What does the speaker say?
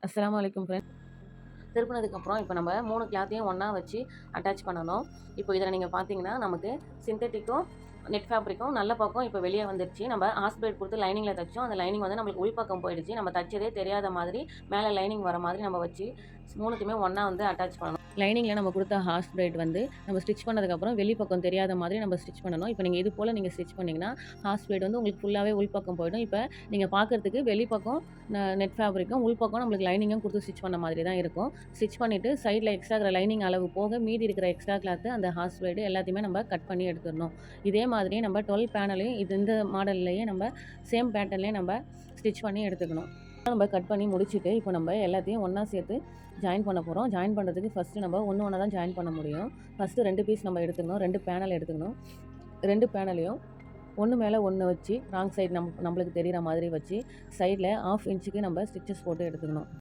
அஸ்ஸலாமு அலைக்கும் ஃப்ரெண்ட். திருப்புனதுக்கப்புறம் இப்போ நம்ம 3 கிளாத்தையும் ஒன்றா வச்சு அட்டாச் பண்ணணும். இப்போ இதில் நீங்கள் பார்த்தீங்கன்னா நமக்கு சிந்தட்டிக்கும் நெட் ஃபேப்ரிக்கும் நல்ல பக்கம் இப்போ வெளியே வந்துருச்சு. நம்ம ஹாஸ்பிரேட் கொடுத்து லைனிங்கில் தைச்சோம். அந்த லைனிங் வந்து நம்மளுக்கு உள்பக்கம் போயிடுச்சு. நம்ம தைச்சதே தெரியாத மாதிரி மேலே லைனிங் வர மாதிரி நம்ம வச்சு 3த்தையுமே ஒன்றா வந்து அட்டாச் பண்ணணும். லைனிங்கில் நம்ம கொடுத்த ஹாஸ்பிரேட் வந்து நம்ம ஸ்டிச் பண்ணதுக்கப்புறம் வெளிப்பக்கம் தெரியாத மாதிரி நம்ம ஸ்டிச் பண்ணணும். இப்போ நீங்கள் இது போல் நீங்கள் ஸ்டிச் பண்ணிங்கன்னா ஹாஸ்பிரேட் வந்து உங்களுக்கு ஃபுல்லாகவே உள்பக்கம் போயிடும். இப்போ நீங்கள் பார்க்குறதுக்கு வெளிப்பக்கம் நெட் ஃபேப்ரிக்கும் உள்பக்கம் நம்மளுக்கு லைனிங்கும் கொடுத்து ஸ்டிச் பண்ண மாதிரி தான் இருக்கும். ஸ்டிச் பண்ணிவிட்டு சைடில் எக்ஸ்ட்ரா இருக்கிற லைனிங் அளவு போக மீதி இருக்கிற எக்ஸ்ட்ரா கிளாத்து அந்த ஹாஸ்பிரேட் எல்லாத்தையுமே நம்ம கட் பண்ணி எடுத்துடணும். இதே மாதிரி நம்ம 12 பேனலையும் இந்த மாடல்லையே நம்ம சேம் பேட்டர்ன்லேயே நம்ம ஸ்டிச் பண்ணி எடுத்துக்கணும். நம்ம கட் பண்ணி முடிச்சுட்டு இப்போ நம்ம எல்லாத்தையும் ஒன்றா சேர்த்து ஜாயின் பண்ண போகிறோம். ஜாயின் பண்ணுறதுக்கு ஃபஸ்ட்டு நம்ம ஒன்று தான் ஜாயின் பண்ண முடியும். ஃபஸ்ட்டு 2 பீஸ் நம்ம எடுத்துக்கணும். 2 பேனல் எடுத்துக்கணும். 2 பேனலையும் ஒன்று மேலே ஒன்று வச்சு ராங் சைடு நம்மளுக்கு தெரிகிற மாதிரி வச்சு சைடில் 1/2 இன்ச்சுக்கு நம்ம ஸ்டிச்சஸ் போட்டு எடுத்துக்கணும்.